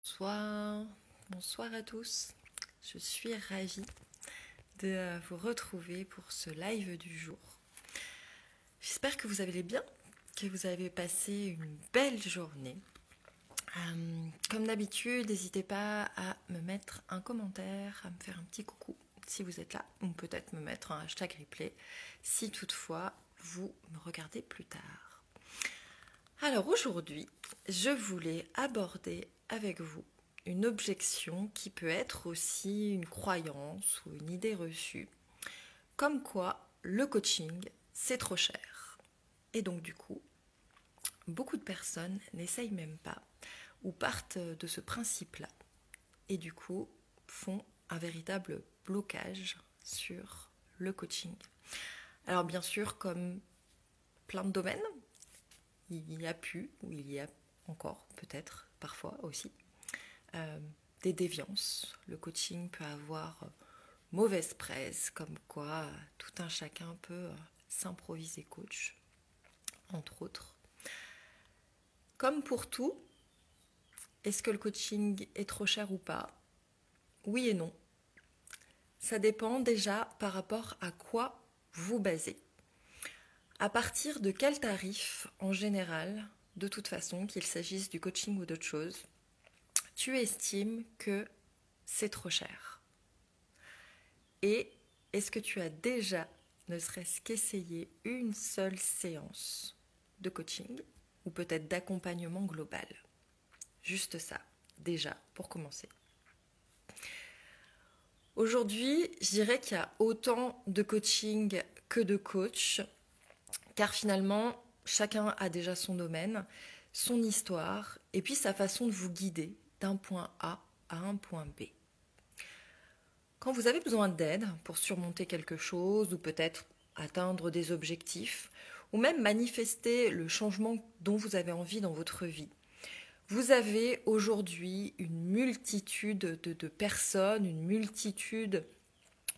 Bonsoir, bonsoir à tous. Je suis ravie de vous retrouver pour ce live du jour. J'espère que vous allez bien, que vous avez passé une belle journée. Comme d'habitude, n'hésitez pas à me mettre un commentaire, à me faire un petit coucou si vous êtes là, ou peut-être me mettre un hashtag replay si toutefois vous me regardez plus tard. Alors aujourd'hui, je voulais aborder avec vous une objection qui peut être aussi une croyance ou une idée reçue, comme quoi le coaching, c'est trop cher. Et donc du coup, beaucoup de personnes n'essayent même pas ou partent de ce principe-là et du coup font un véritable blocage sur le coaching. Alors bien sûr, comme plein de domaines, il y a pu, ou il y a encore peut-être parfois aussi, des déviances. Le coaching peut avoir mauvaise presse, comme quoi tout un chacun peut s'improviser coach, entre autres. Comme pour tout, est-ce que le coaching est trop cher ou pas? Oui et non. Ça dépend déjà par rapport à quoi vous basez. À partir de quel tarif, en général, de toute façon, qu'il s'agisse du coaching ou d'autre chose, tu estimes que c'est trop cher? Et est-ce que tu as déjà, ne serait-ce qu'essayé, une seule séance de coaching ou peut-être d'accompagnement global? Juste ça, déjà, pour commencer. Aujourd'hui, je dirais qu'il y a autant de coaching que de coach, car finalement, chacun a déjà son domaine, son histoire, et puis sa façon de vous guider d'un point A à un point B. Quand vous avez besoin d'aide pour surmonter quelque chose, ou peut-être atteindre des objectifs, ou même manifester le changement dont vous avez envie dans votre vie, vous avez aujourd'hui une multitude de personnes, une multitude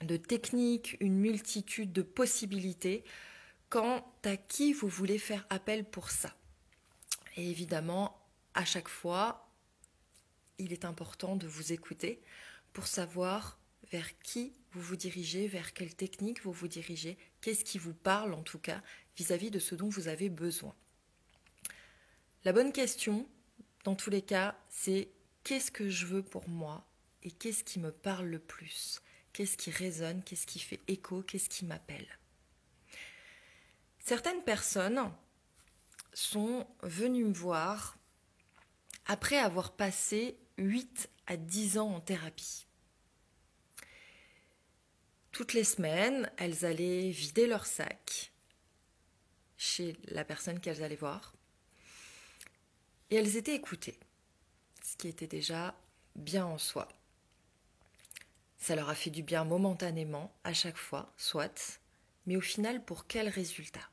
de techniques, une multitude de possibilités quant à qui vous voulez faire appel pour ça. Et évidemment, à chaque fois, il est important de vous écouter pour savoir vers qui vous vous dirigez, vers quelle technique vous vous dirigez, qu'est-ce qui vous parle en tout cas vis-à-vis de ce dont vous avez besoin. La bonne question, dans tous les cas, c'est qu'est-ce que je veux pour moi et qu'est-ce qui me parle le plus? Qu'est-ce qui résonne? Qu'est-ce qui fait écho? Qu'est-ce qui m'appelle? Certaines personnes sont venues me voir après avoir passé 8 à 10 ans en thérapie. Toutes les semaines, elles allaient vider leur sac chez la personne qu'elles allaient voir et elles étaient écoutées, ce qui était déjà bien en soi. Ça leur a fait du bien momentanément, à chaque fois, soit, mais au final, pour quel résultat?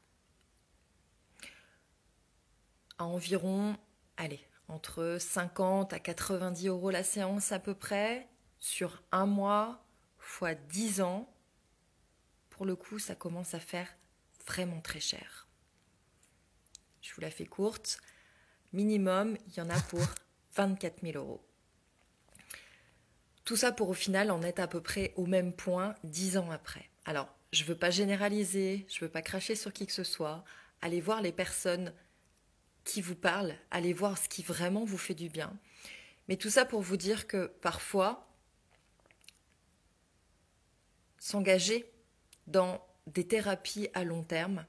À environ, allez, entre 50 à 90 euros la séance à peu près, sur un mois, fois 10 ans, pour le coup, ça commence à faire vraiment très cher. Je vous la fais courte, minimum, il y en a pour 24 000 euros. Tout ça pour au final en être à peu près au même point 10 ans après. Alors, je ne veux pas généraliser, je ne veux pas cracher sur qui que ce soit. Allez voir les personnes qui vous parlent, allez voir ce qui vraiment vous fait du bien. Mais tout ça pour vous dire que parfois, s'engager dans des thérapies à long terme,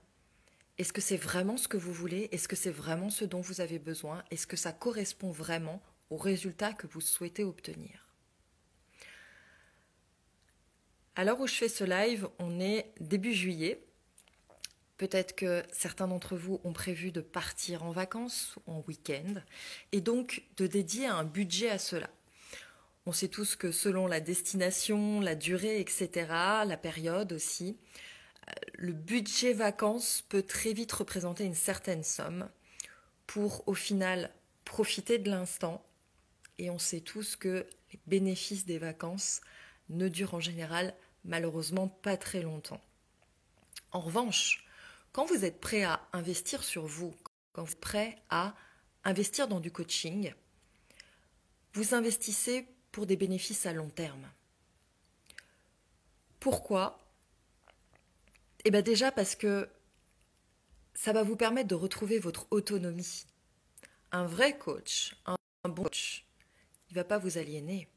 est-ce que c'est vraiment ce que vous voulez? Est-ce que c'est vraiment ce dont vous avez besoin? Est-ce que ça correspond vraiment aux résultats que vous souhaitez obtenir? À l'heure où je fais ce live, on est début juillet. Peut-être que certains d'entre vous ont prévu de partir en vacances, en week-end, et donc de dédier un budget à cela. On sait tous que selon la destination, la durée, etc., la période aussi, le budget vacances peut très vite représenter une certaine somme pour au final profiter de l'instant. Et on sait tous que les bénéfices des vacances ne durent en général malheureusement pas très longtemps. En revanche, quand vous êtes prêt à investir sur vous, quand vous êtes prêt à investir dans du coaching, vous investissez pour des bénéfices à long terme. Pourquoi ? Eh bien déjà parce que ça va vous permettre de retrouver votre autonomie. Un vrai coach, un bon coach, il ne va pas vous aliéner.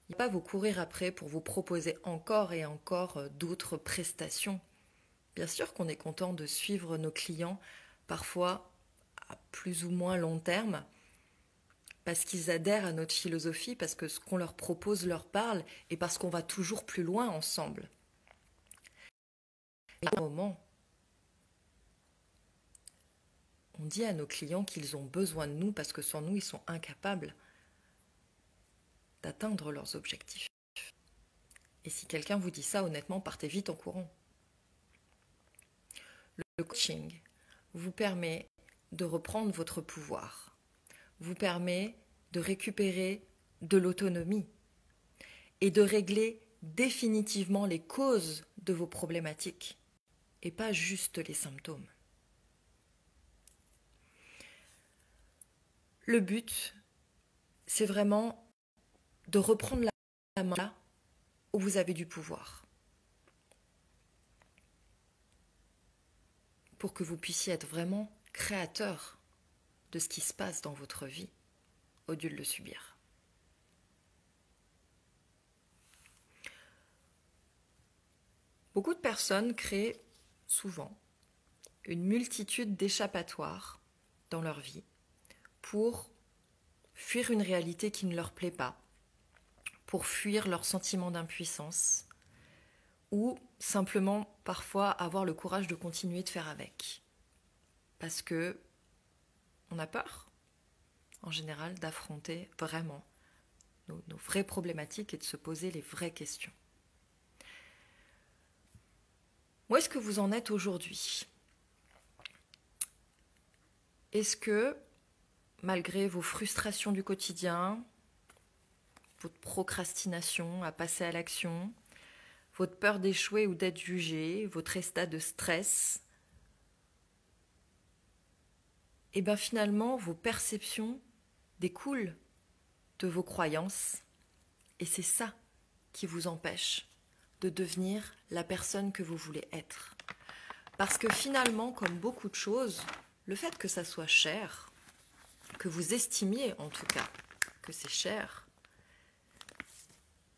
Il ne va pas vous courir après pour vous proposer encore et encore d'autres prestations. Bien sûr qu'on est content de suivre nos clients, parfois à plus ou moins long terme, parce qu'ils adhèrent à notre philosophie, parce que ce qu'on leur propose leur parle, et parce qu'on va toujours plus loin ensemble. Et à un moment, on dit à nos clients qu'ils ont besoin de nous, parce que sans nous, ils sont incapables d'atteindre leurs objectifs. Et si quelqu'un vous dit ça, honnêtement, partez vite en courant. Le coaching vous permet de reprendre votre pouvoir, vous permet de récupérer de l'autonomie et de régler définitivement les causes de vos problématiques et pas juste les symptômes. Le but, c'est vraiment de reprendre la main là où vous avez du pouvoir pour que vous puissiez être vraiment créateur de ce qui se passe dans votre vie au lieu de le subir. Beaucoup de personnes créent souvent une multitude d'échappatoires dans leur vie pour fuir une réalité qui ne leur plaît pas, pour fuir leur sentiment d'impuissance ou simplement parfois avoir le courage de continuer de faire avec. Parce que on a peur, en général, d'affronter vraiment nos vraies problématiques et de se poser les vraies questions. Où est-ce que vous en êtes aujourd'hui ? Est-ce que, malgré vos frustrations du quotidien, votre procrastination à passer à l'action, votre peur d'échouer ou d'être jugé, votre état de stress, et bien finalement, vos perceptions découlent de vos croyances et c'est ça qui vous empêche de devenir la personne que vous voulez être. Parce que finalement, comme beaucoup de choses, le fait que ça soit cher, que vous estimiez en tout cas que c'est cher,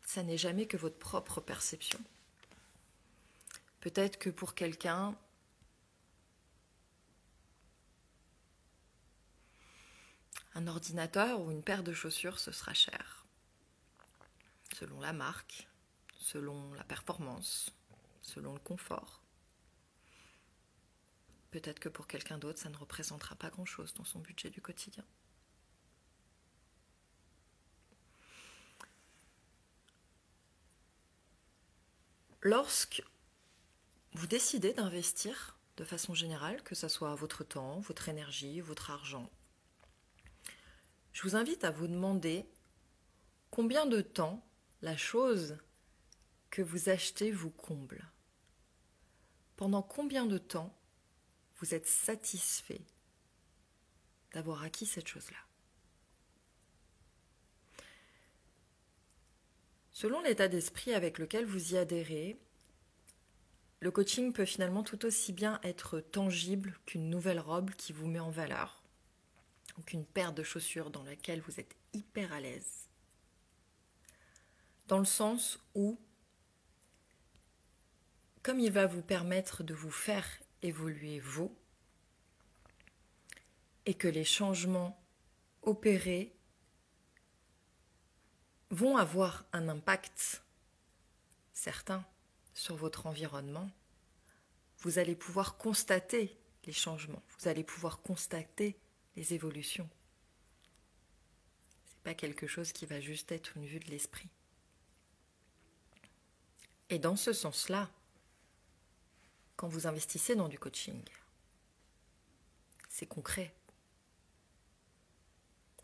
ça n'est jamais que votre propre perception. Peut-être que pour quelqu'un, un ordinateur ou une paire de chaussures, ce sera cher. Selon la marque, selon la performance, selon le confort. Peut-être que pour quelqu'un d'autre, ça ne représentera pas grand-chose dans son budget du quotidien. Lorsque vous décidez d'investir de façon générale, que ce soit votre temps, votre énergie, votre argent, je vous invite à vous demander combien de temps la chose que vous achetez vous comble. Pendant combien de temps vous êtes satisfait d'avoir acquis cette chose-là. Selon l'état d'esprit avec lequel vous y adhérez, le coaching peut finalement tout aussi bien être tangible qu'une nouvelle robe qui vous met en valeur, ou qu'une paire de chaussures dans laquelle vous êtes hyper à l'aise. Dans le sens où, comme il va vous permettre de vous faire évoluer vous, et que les changements opérés vont avoir un impact certain sur votre environnement, vous allez pouvoir constater les changements, vous allez pouvoir constater les évolutions. Ce n'est pas quelque chose qui va juste être une vue de l'esprit. Et dans ce sens-là, quand vous investissez dans du coaching, c'est concret.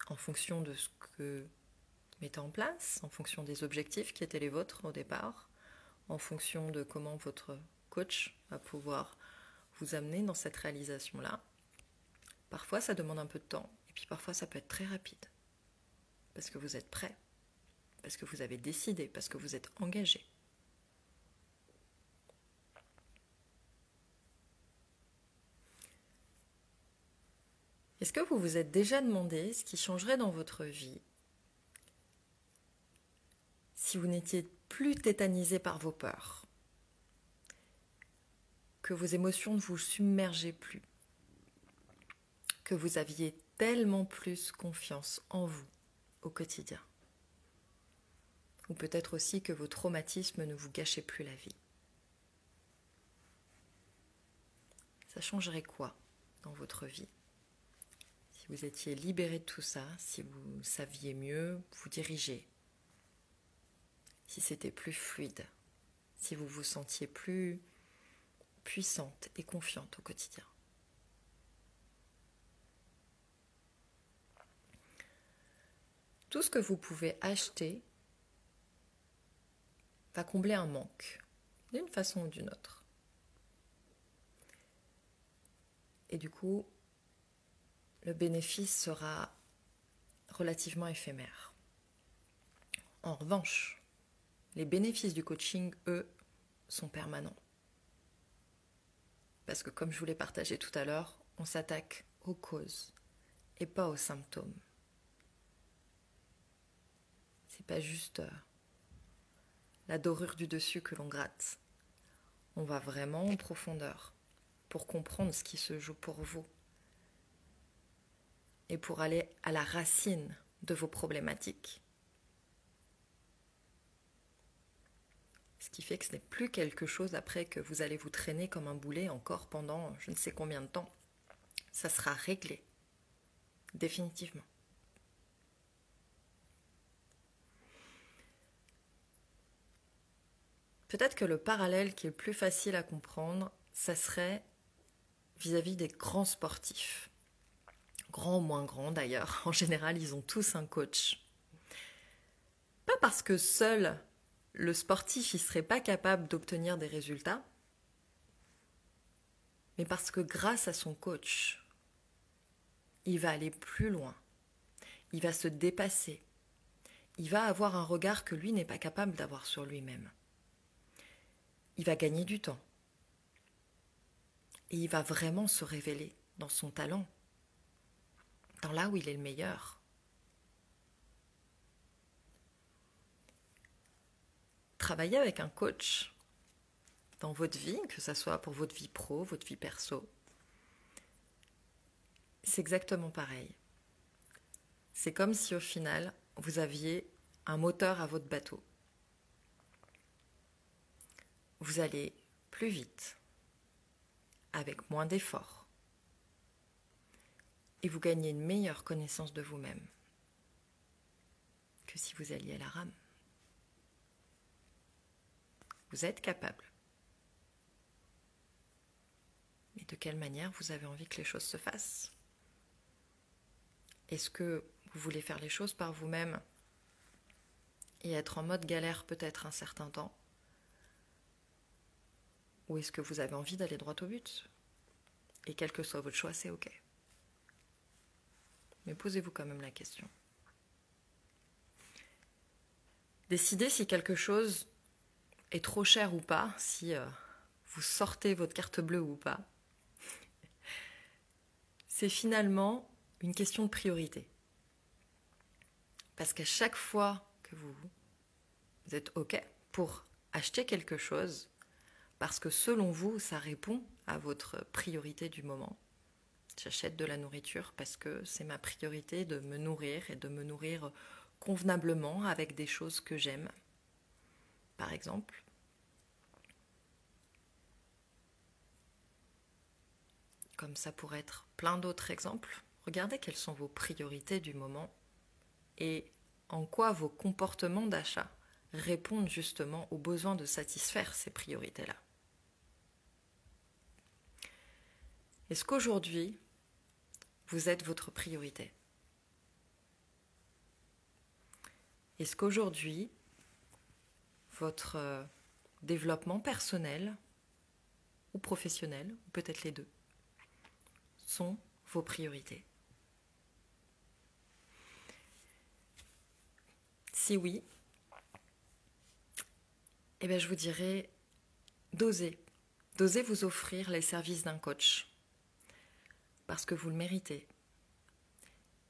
En fonction de ce que vous mettez en place, en fonction des objectifs qui étaient les vôtres au départ, en fonction de comment votre coach va pouvoir vous amener dans cette réalisation-là. Parfois, ça demande un peu de temps, et puis parfois, ça peut être très rapide. parce que vous êtes prêt, parce que vous avez décidé, parce que vous êtes engagé. Est-ce que vous vous êtes déjà demandé ce qui changerait dans votre vie si vous n'étiez plus tétanisé par vos peurs, que vos émotions ne vous submergeaient plus, que vous aviez tellement plus confiance en vous au quotidien, ou peut-être aussi que vos traumatismes ne vous gâchaient plus la vie? Ça changerait quoi dans votre vie si vous étiez libéré de tout ça, si vous saviez mieux vous diriger, si c'était plus fluide, si vous vous sentiez plus puissante et confiante au quotidien? Tout ce que vous pouvez acheter va combler un manque, d'une façon ou d'une autre. Et du coup, le bénéfice sera relativement éphémère. En revanche, les bénéfices du coaching, eux, sont permanents. Parce que comme je vous l'ai partagé tout à l'heure, on s'attaque aux causes et pas aux symptômes. C'est pas juste la dorure du dessus que l'on gratte. On va vraiment en profondeur pour comprendre ce qui se joue pour vous et pour aller à la racine de vos problématiques. Ce qui fait que ce n'est plus quelque chose après que vous allez vous traîner comme un boulet encore pendant je ne sais combien de temps. Ça sera réglé, définitivement. Peut-être que le parallèle qui est le plus facile à comprendre, ça serait vis-à-vis des grands sportifs. Grands ou moins grands d'ailleurs, en général ils ont tous un coach. Pas parce que seul le sportif ne serait pas capable d'obtenir des résultats, mais parce que grâce à son coach, il va aller plus loin, il va se dépasser, il va avoir un regard que lui n'est pas capable d'avoir sur lui-même. Il va gagner du temps et il va vraiment se révéler dans son talent, dans là où il est le meilleur. Travailler avec un coach dans votre vie, que ce soit pour votre vie pro, votre vie perso, c'est exactement pareil. C'est comme si au final, vous aviez un moteur à votre bateau. Vous allez plus vite, avec moins d'efforts, et vous gagnez une meilleure connaissance de vous-même que si vous alliez à la rame. Vous êtes capable. Mais de quelle manière vous avez envie que les choses se fassent? Est-ce que vous voulez faire les choses par vous-même et être en mode galère peut-être un certain temps? Ou est-ce que vous avez envie d'aller droit au but? Et quel que soit votre choix, c'est ok. Mais posez-vous quand même la question. Décidez si quelque chose est trop cher ou pas, si vous sortez votre carte bleue ou pas. C'est finalement une question de priorité. Parce qu'à chaque fois que vous êtes OK pour acheter quelque chose, parce que selon vous, ça répond à votre priorité du moment. J'achète de la nourriture parce que c'est ma priorité de me nourrir et de me nourrir convenablement avec des choses que j'aime, par exemple. Comme ça pourrait être plein d'autres exemples. Regardez quelles sont vos priorités du moment et en quoi vos comportements d'achat répondent justement aux besoins de satisfaire ces priorités-là. Est-ce qu'aujourd'hui, vous êtes votre priorité? Est-ce qu'aujourd'hui, votre développement personnel ou professionnel, ou peut-être les deux, sont vos priorités? Si oui, eh bien, je vous dirais d'oser. D'oser vous offrir les services d'un coach. Parce que vous le méritez.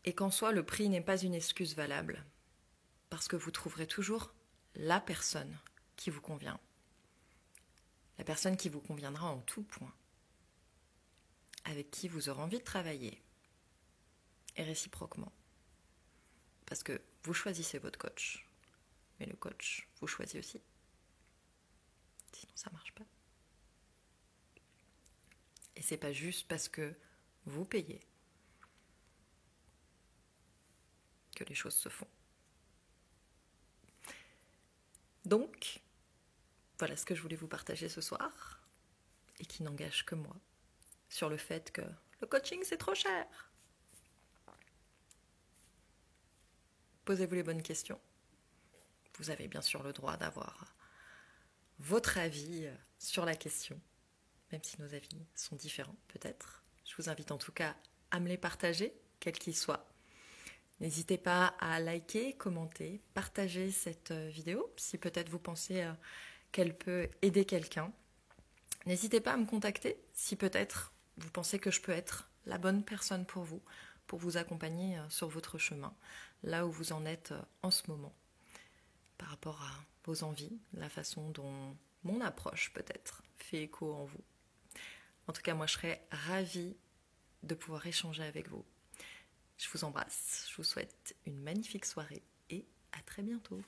Et qu'en soi, le prix n'est pas une excuse valable. Parce que vous trouverez toujours la personne qui vous convient. La personne qui vous conviendra en tout point. Avec qui vous aurez envie de travailler. Et réciproquement. Parce que vous choisissez votre coach. Mais le coach vous choisit aussi. Sinon, ça ne marche pas. Et c'est pas juste parce que vous payez que les choses se font. Donc, voilà ce que je voulais vous partager ce soir, et qui n'engage que moi, sur le fait que le coaching c'est trop cher. Posez-vous les bonnes questions. Vous avez bien sûr le droit d'avoir votre avis sur la question, même si nos avis sont différents peut-être. Je vous invite en tout cas à me les partager, quels qu'ils soient. N'hésitez pas à liker, commenter, partager cette vidéo si peut-être vous pensez qu'elle peut aider quelqu'un. N'hésitez pas à me contacter si peut-être vous pensez que je peux être la bonne personne pour vous accompagner sur votre chemin, là où vous en êtes en ce moment, par rapport à vos envies, la façon dont mon approche peut-être fait écho en vous. En tout cas, moi je serais ravie de pouvoir échanger avec vous. Je vous embrasse, je vous souhaite une magnifique soirée et à très bientôt.